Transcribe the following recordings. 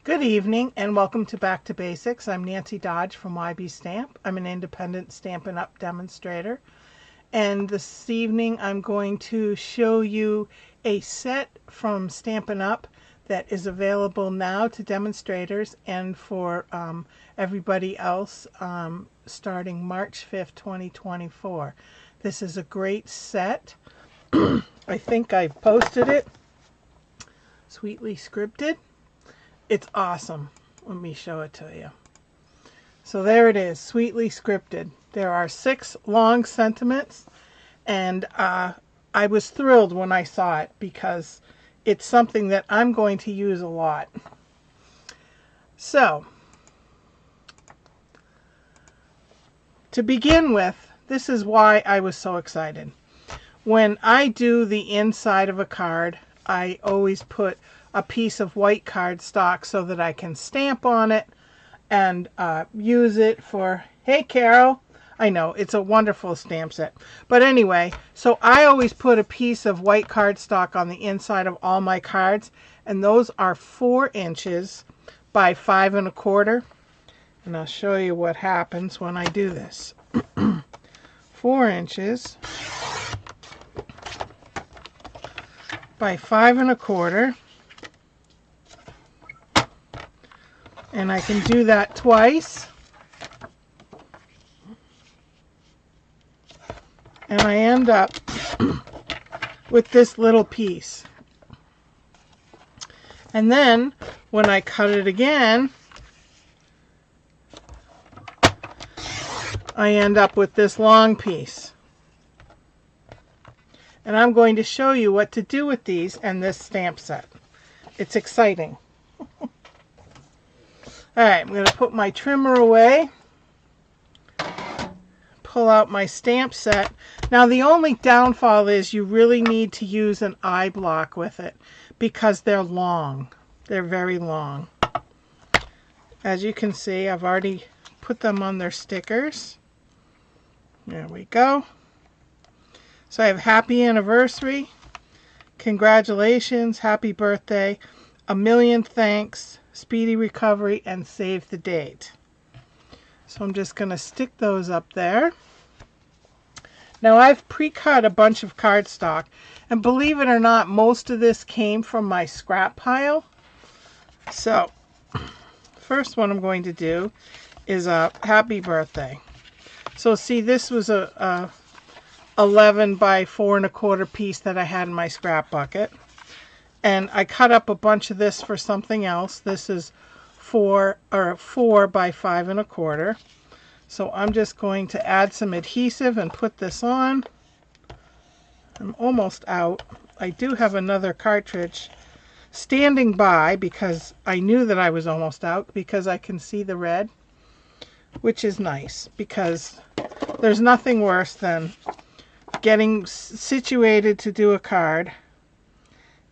Good evening and welcome to Back to Basics. I'm Nancy Dodge from YB Stamp. I'm an independent Stampin' Up! Demonstrator. And this evening I'm going to show you a set from Stampin' Up! That is available now to demonstrators and for everybody else starting March 5th, 2024. This is a great set. I think I've posted it. Sweetly scripted. It's awesome. Let me show it to you. So there it is, sweetly scripted. There are 6 long sentiments, and I was thrilled when I saw it because it's something that I'm going to use a lot. So, to begin with, this is why I was so excited. When I do the inside of a card, I always put a piece of white cardstock so that I can stamp on it and use it for, hey Carol, I know, it's a wonderful stamp set. But anyway, so I always put a piece of white cardstock on the inside of all my cards, and those are 4 inches by 5 1/4. And I'll show you what happens when I do this. 4 inches by 5 1/4. And I can do that twice. And I end up with this little piece. And then when I cut it again, I end up with this long piece. And I'm going to show you what to do with these and this stamp set. It's exciting. Alright, I'm going to put my trimmer away, pull out my stamp set. Now the only downfall is you really need to use an eye block with it because they're long. They're very long. As you can see, I've already put them on their stickers. There we go. So I have happy anniversary, congratulations, happy birthday, a million thanks, speedy recovery, and save the date. So I'm just going to stick those up there. Now I've pre-cut a bunch of cardstock, and believe it or not, most of this came from my scrap pile. So first one I'm going to do is a happy birthday. So see, this was a 11 by 4 1/4 piece that I had in my scrap bucket. And I cut up a bunch of this for something else. This is 4 by 5 1/4. So I'm just going to add some adhesive and put this on. I'm almost out. I do have another cartridge standing by because I knew that I was almost out because I can see the red, which is nice because there's nothing worse than getting situated to do a card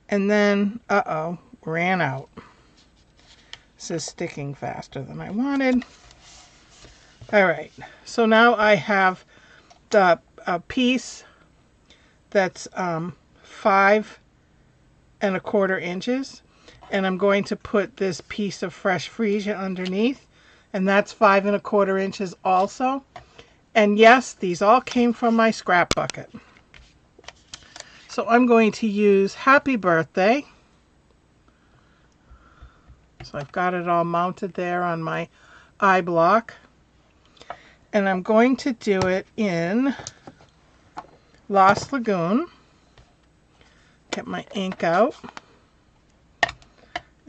and then, ran out. This is sticking faster than I wanted. Alright, so now I have the piece that's 5 1/4 inches. And I'm going to put this piece of fresh freesia underneath. And that's 5 1/4 inches also. And yes, these all came from my scrap bucket. So I'm going to use happy birthday. So I've got it all mounted there on my eye block. And I'm going to do it in Lost Lagoon. Get my ink out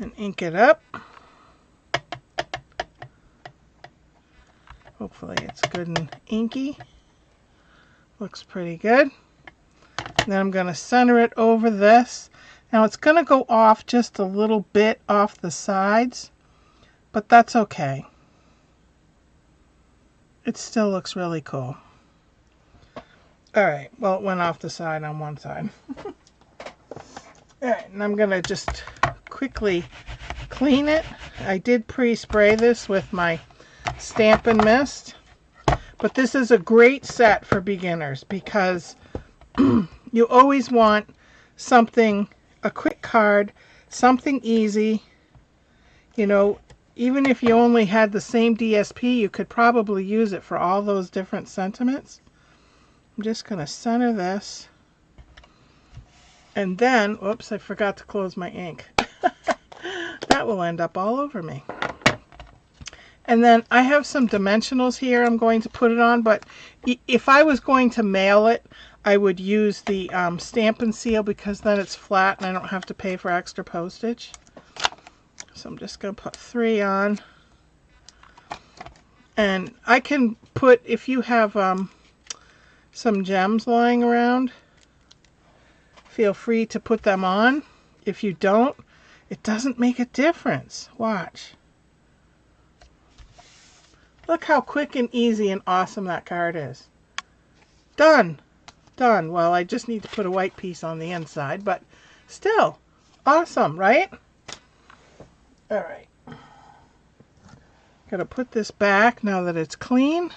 and ink it up. Hopefully it's good and inky. Looks pretty good. Then I'm going to center it over this. Now it's going to go off just a little bit off the sides, but that's okay. It still looks really cool. Alright, well it went off the side on one side. Alright, and I'm going to just quickly clean it. I did pre-spray this with my Stampin' Mist, but this is a great set for beginners because you always want something, a quick card, something easy, You know, even if you only had the same DSP, you could probably use it for all those different sentiments. I'm just going to center this. And then, whoops, I forgot to close my ink. That will end up all over me. And then I have some dimensionals here I'm going to put it on, but if I was going to mail it, I would use the Stampin' Seal because then it's flat and I don't have to pay for extra postage. So I'm just going to put 3 on. And I can put, if you have some gems lying around, feel free to put them on. If you don't, it doesn't make a difference. Watch. Look how quick and easy and awesome that card is. Done. Done. Well, I just need to put a white piece on the inside, but still awesome, right? All right. Got to put this back now that it's clean.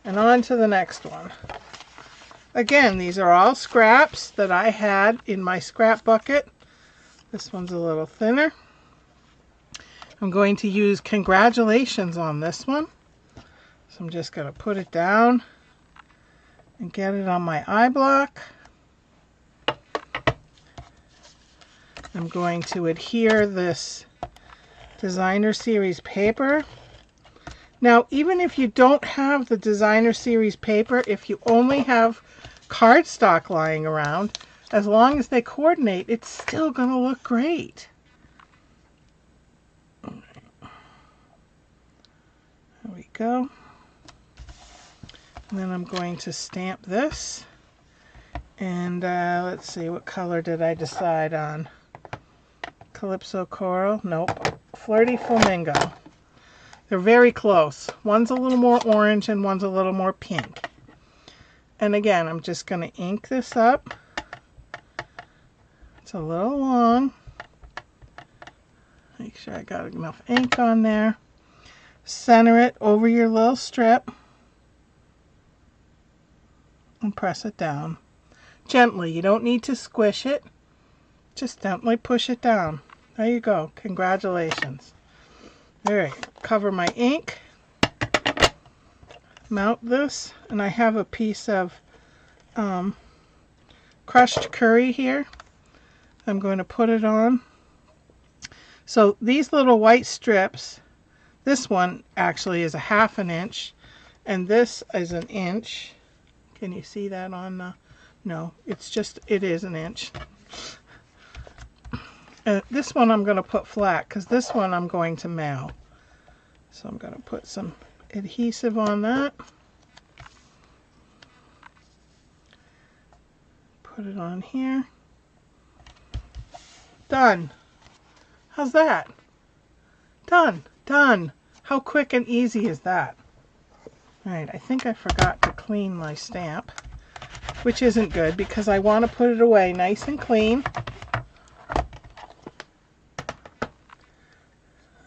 And on to the next one. Again, these are all scraps that I had in my scrap bucket. This one's a little thinner. I'm going to use Congratulations on this one. So I'm just going to put it down and get it on my eye block. I'm going to adhere this Designer Series paper. Now, even if you don't have the Designer Series paper, if you only have cardstock lying around, as long as they coordinate, it's still going to look great. There we go. And then I'm going to stamp this. And let's see, what color did I decide on? Calypso Coral? Nope. Flirty Flamingo. They're very close. One's a little more orange and one's a little more pink. And again, I'm just going to ink this up. It's a little long. Make sure I got enough ink on there. Center it over your little strip and press it down. Gently, you don't need to squish it. Just gently push it down. There you go. Congratulations. All right, cover my ink. Mount this, and I have a piece of crushed curry here. I'm going to put it on. So these little white strips, this one actually is a 1/2 inch, and this is 1 inch. Can you see that on the... No, it's just, it is 1 inch. This one I'm going to put flat because this one I'm going to mail. So I'm going to put some adhesive on that. Put it on here. Done. How's that? Done. Done. How quick and easy is that? Alright, I think I forgot to clean my stamp, which isn't good because I want to put it away nice and clean.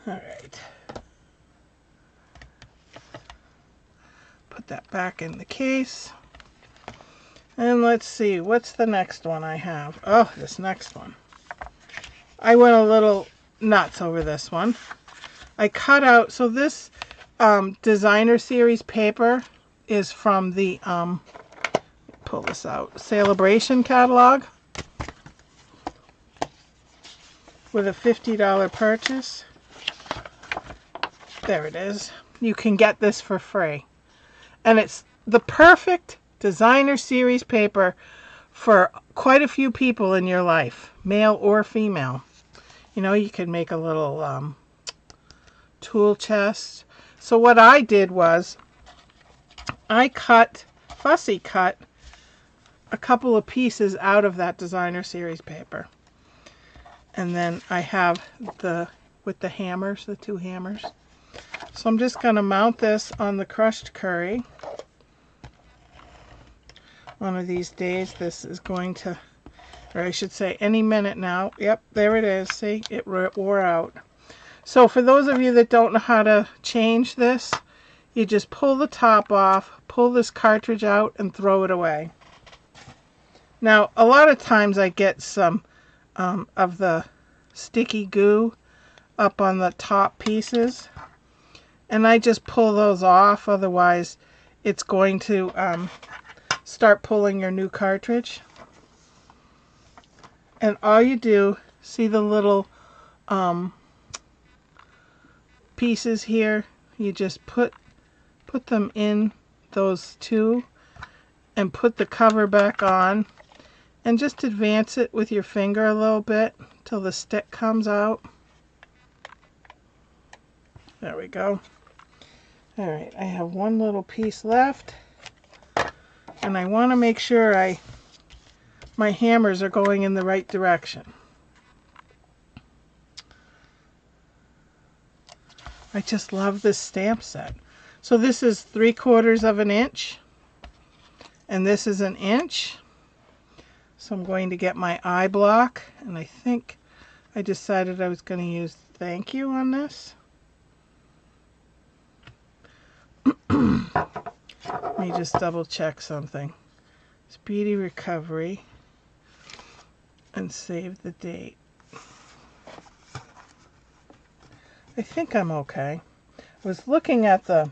Alright. Put that back in the case. And let's see, what's the next one I have? Oh, this next one. I went a little nuts over this one. I cut out, so this Designer Series paper is from the, pull this out, Celebration catalog with a $50 purchase. There it is. You can get this for free. And it's the perfect Designer Series paper for quite a few people in your life, male or female. You know, you could make a little tool chest. So what I did was I fussy cut a couple of pieces out of that Designer Series paper. And then I have with the hammers, the 2 hammers. So I'm just going to mount this on the crushed curry. One of these days this is going to, or I should say any minute now. Yep, there it is. See, it wore out. So for those of you that don't know how to change this, you just pull the top off, pull this cartridge out, and throw it away. Now, a lot of times I get some of the sticky goo up on the top pieces. And I just pull those off, otherwise it's going to start pulling your new cartridge. And all you do, see the little pieces here? You just put them in those two and put the cover back on, and just advance it with your finger a little bit till the stick comes out. There we go. Alright, I have one little piece left, and I want to make sure my hammers are going in the right direction. I just love this stamp set. So this is 3/4 of an inch, and this is an inch. So I'm going to get my eye block, and I think I decided I was going to use thank you on this. Let me just double check something. Speedy recovery and save the date. I think I'm okay. I was looking at the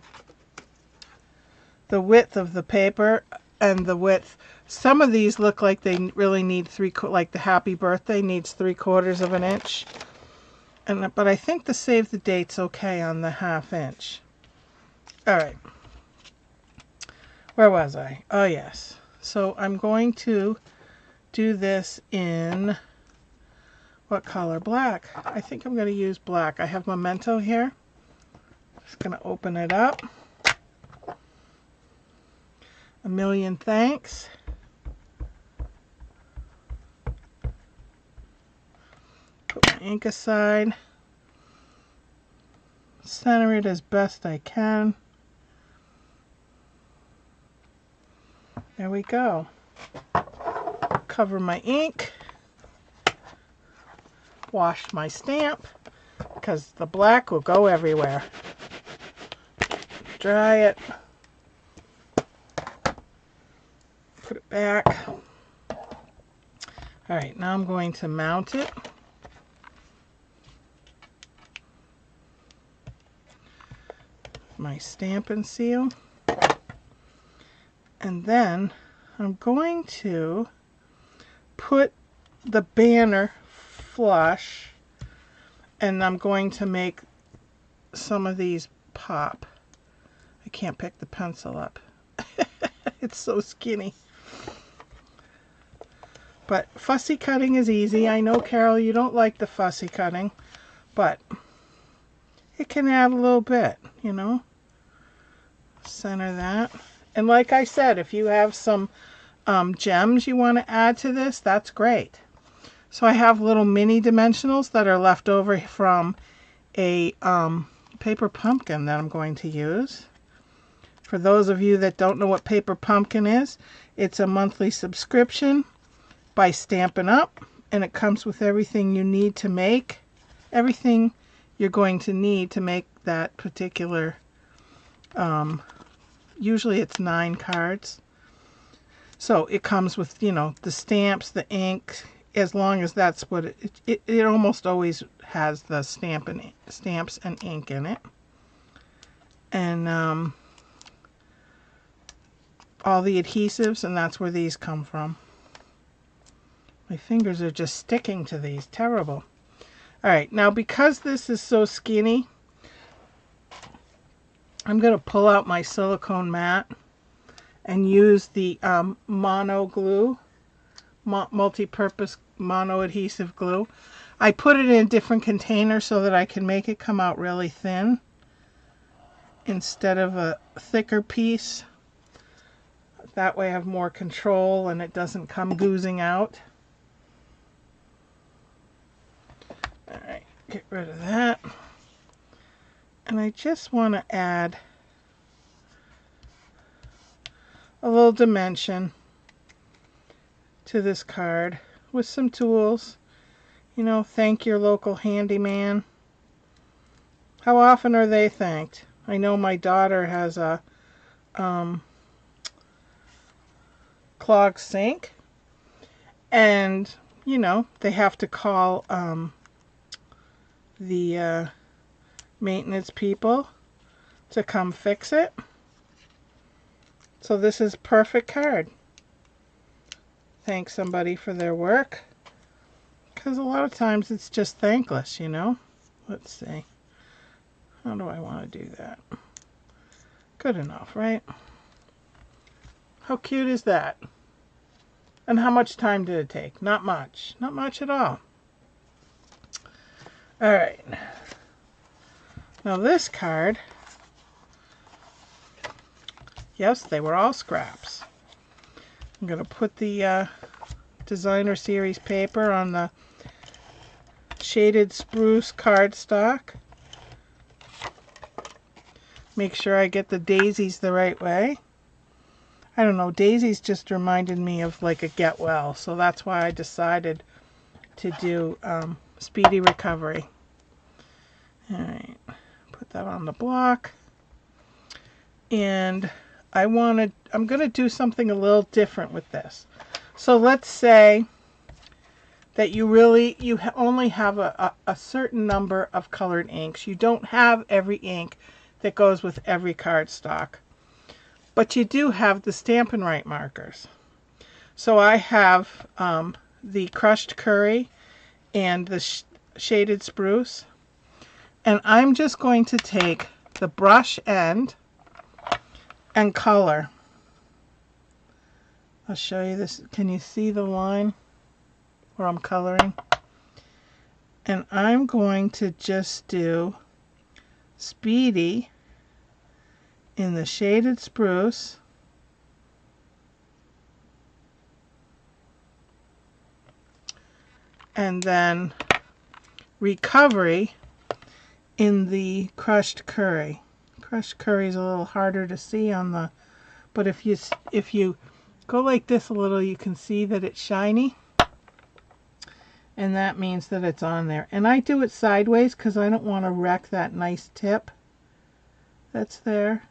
width of the paper and the width. Some of these look like they really need like the happy birthday needs 3/4 of an inch. But I think the save the date's okay on the 1/2 inch. All right. Where was I? Oh, yes. So I'm going to do this in what color? Black. I think I'm going to use black. I have Memento here. Just going to open it up. A million thanks. Put my ink aside. Center it as best I can. There we go. Cover my ink. Wash my stamp, because the black will go everywhere. Dry it. Put it back. Alright, now I'm going to mount it. My Stampin' Seal. And then I'm going to put the banner flush, and I'm going to make some of these pop. I can't pick the pencil up. It's so skinny. But fussy cutting is easy. I know, Carol, you don't like the fussy cutting, but it can add a little bit, you know. Center that. And like I said, if you have some gems you want to add to this, that's great. So I have little mini dimensionals that are left over from a paper pumpkin that I'm going to use. For those of you that don't know what Paper Pumpkin is, it's a monthly subscription by Stampin' Up, and it comes with everything you need to make, everything you're going to need to make that particular, usually it's 9 cards. So it comes with, you know, the stamps, the ink, as long as that's what it almost always has the stamps and ink in it. And all the adhesives, and that's where these come from. My fingers are just sticking to these. Terrible. Alright, now because this is so skinny, I'm going to pull out my silicone mat and use the mono glue, multi-purpose mono adhesive glue. I put it in a different container so that I can make it come out really thin instead of a thicker piece. That way I have more control and it doesn't come oozing out. Alright, get rid of that. And I just want to add a little dimension to this card with some tools. You know, thank your local handyman. How often are they thanked? I know my daughter has a clogged sink, and you know, they have to call the maintenance people to come fix it. So this is a perfect card. Thank somebody for their work. Because a lot of times it's just thankless, you know. Let's see. How do I want to do that? Good enough, right? How cute is that? And how much time did it take? Not much. Not much at all. Alright. Now this card, yes, they were all scraps. I'm going to put the designer series paper on the shaded spruce cardstock. Make sure I get the daisies the right way. I don't know, daisies just reminded me of like a get well, so that's why I decided to do speedy recovery. Alright, put that on the block. And I'm going to do something a little different with this. So let's say that you only have a certain number of colored inks. You don't have every ink that goes with every cardstock. But you do have the Stampin' Up markers. So I have the crushed curry and the shaded spruce. And I'm just going to take the brush end and color. I'll show you this. Can you see the line where I'm coloring? And I'm going to just do Speedy in the shaded spruce, and then Recovery in the crushed curry. Crushed curry is a little harder to see on the, but if you go like this a little, you can see that it's shiny, and that means that it's on there. And I do it sideways because I don't want to wreck that nice tip that's there.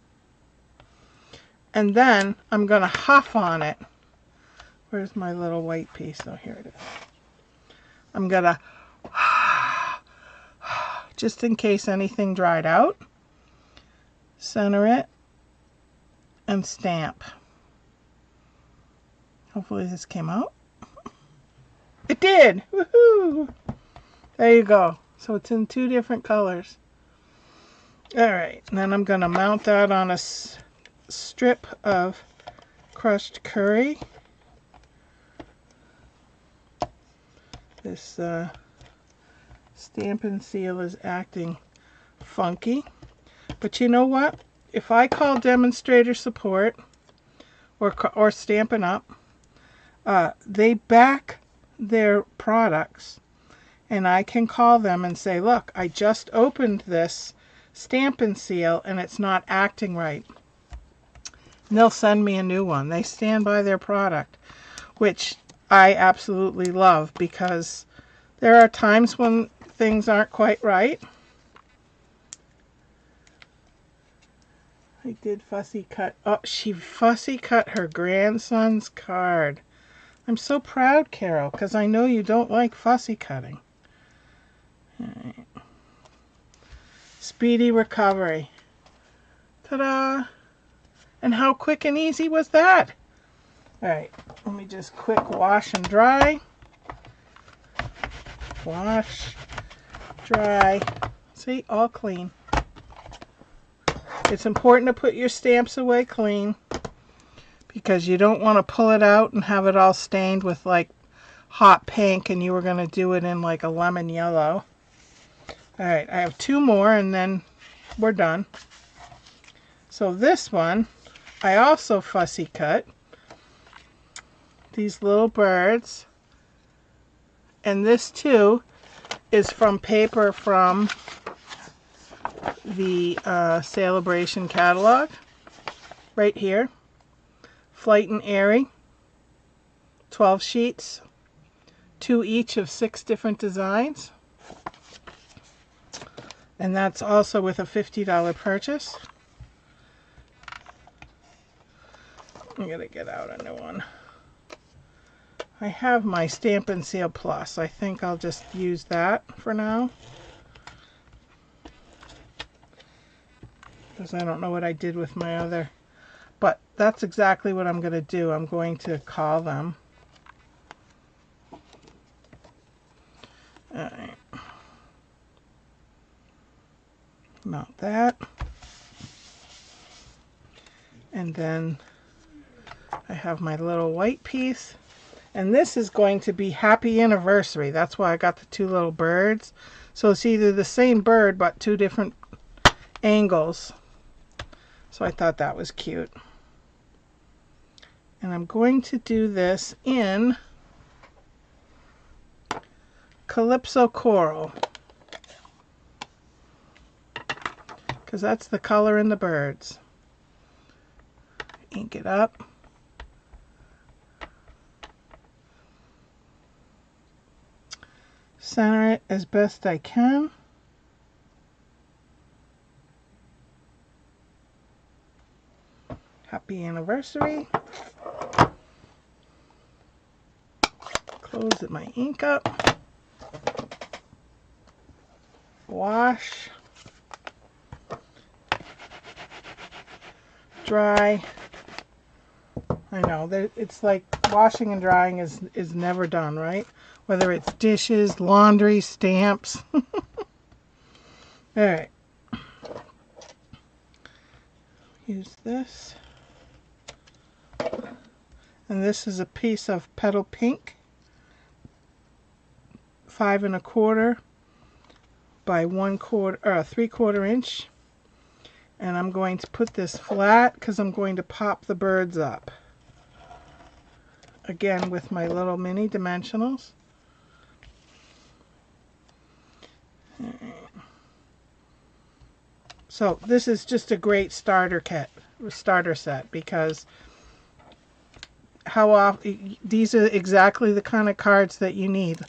And then I'm going to huff on it. Where's my little white piece? Oh, here it is. I'm going to, just in case anything dried out, center it and stamp. Hopefully this came out. It did! Woohoo! There you go. So it's in 2 different colors. Alright, and then I'm going to mount that on a strip of crushed curry. This Stampin' Seal is acting funky. But you know what? If I call demonstrator support or Stampin' Up, they back their products. And I can call them and say, look, I just opened this Stampin' Seal and it's not acting right. And they'll send me a new one. They stand by their product, which I absolutely love, because there are times when things aren't quite right. I did fussy cut. Oh, she fussy cut her grandson's card. I'm so proud, Carol, because I know you don't like fussy cutting. All right. Speedy recovery. Ta-da! And how quick and easy was that? Alright, let me just quick wash and dry. Wash, dry. See, all clean. It's important to put your stamps away clean, because you don't want to pull it out and have it all stained with like hot pink and you were going to do it in like a lemon yellow. Alright, I have 2 more and then we're done. So this one, I also fussy cut these little birds, and this too is from paper from the Celebration catalog right here. Flight and Airy, 12 sheets, 2 each of 6 different designs, and that's also with a $50 purchase. I'm gonna get out a new one. I have my Stampin' Seal Plus. I think I'll just use that for now. because I don't know what I did with my other. But that's exactly what I'm going to do. I'm going to call them. All right. Mount that. And then I have my little white piece. And this is going to be Happy Anniversary. That's why I got the two little birds. So it's either the same bird but two different angles. So I thought that was cute. And I'm going to do this in Calypso Coral, because that's the color in the birds. Ink it up. Center it as best I can. Happy Anniversary. Close my ink up. Wash. Dry. I know, it's like washing and drying is never done, right? Whether it's dishes, laundry, stamps. Alright. Use this. And this is a piece of Petal Pink. 5 1/4 by 1/4 or 3/4 inch. And I'm going to put this flat because I'm going to pop the birds up. Again with my little mini dimensionals. So this is just a great starter set, because how often these are exactly the kind of cards that you need.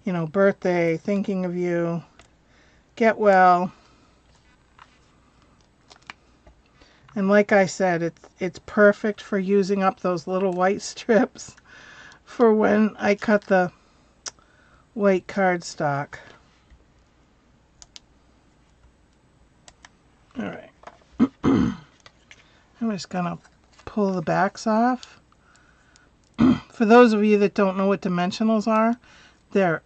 You know, birthday, thinking of you, get well. And like I said, it's perfect for using up those little white strips for when I cut the white cardstock. Alright. I'm just going to pull the backs off. For those of you that don't know what dimensionals are, they're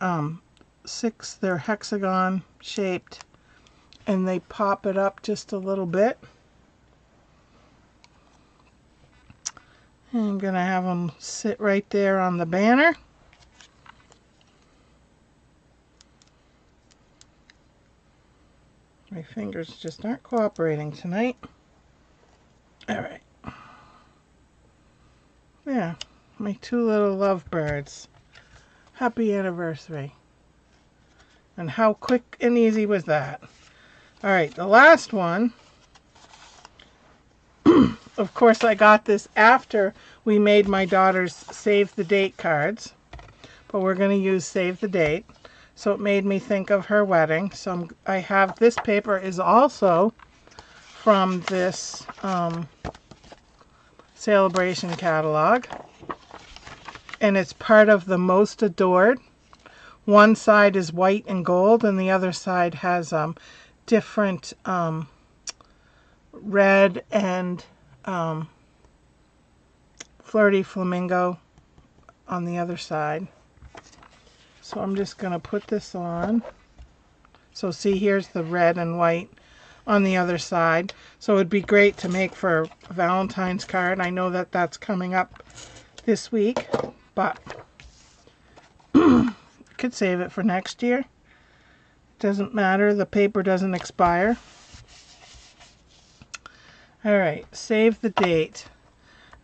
they're hexagon shaped, and they pop it up just a little bit. And I'm going to have them sit right there on the banner. My fingers just aren't cooperating tonight. Alright. Yeah, my two little lovebirds. Happy anniversary. And how quick and easy was that? Alright, the last one. Of course, I got this after we made my daughter's Save the Date cards. But we're going to use Save the Date. So it made me think of her wedding. So I have this paper is also from this celebration catalog. And it's part of the Most Adored. One side is white and gold, and the other side has different red and Flirty Flamingo on the other side. So I'm just going to put this on. So see, here's the red and white on the other side. So it would be great to make for a Valentine's card. I know that that's coming up this week, but could save it for next year. Doesn't matter, the paper doesn't expire. Alright, Save the Date.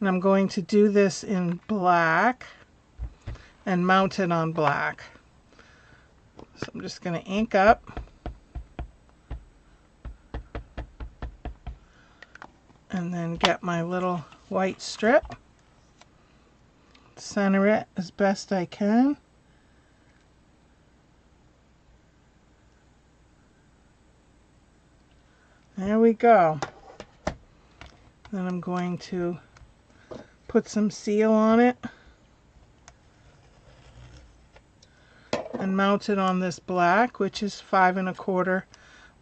And I'm going to do this in black and mount it on black. So I'm just going to ink up. And then get my little white strip. Center it as best I can. There we go. Then I'm going to put some seal on it and mount it on this black, which is 5 1/4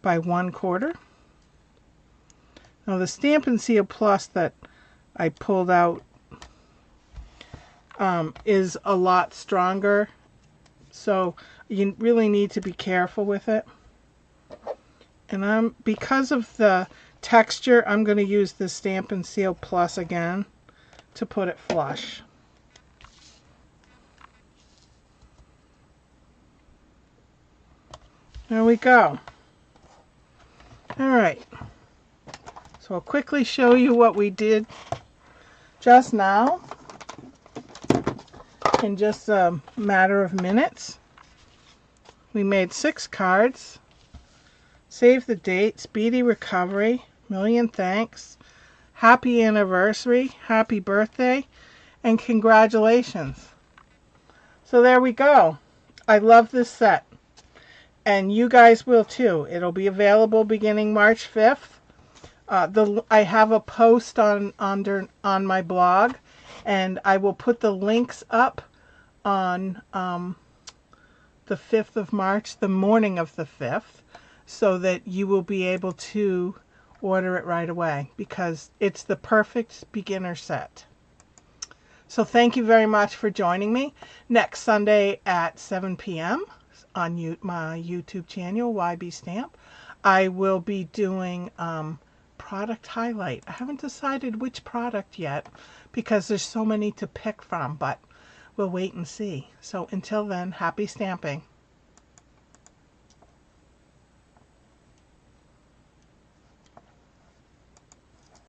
by 1/4. Now the Stampin' Seal Plus that I pulled out is a lot stronger, so you really need to be careful with it. And because of the texture, I'm going to use the Stampin' Seal Plus again to put it flush. There we go. Alright, so I'll quickly show you what we did just now in just a matter of minutes. We made 6 cards. Save the date, speedy recovery, million thanks, happy anniversary, happy birthday, and congratulations. So there we go. I love this set. And you guys will too. It'll be available beginning March 5th. I have a post on my blog, and I will put the links up on the 5th of March, the morning of the 5th, so that you will be able to order it right away, because it's the perfect beginner set. So thank you very much for joining me. Next Sunday at 7 p.m. on my YouTube channel, YB Stamp, I will be doing product highlight. I haven't decided which product yet because there's so many to pick from, but we'll wait and see. So until then, happy stamping.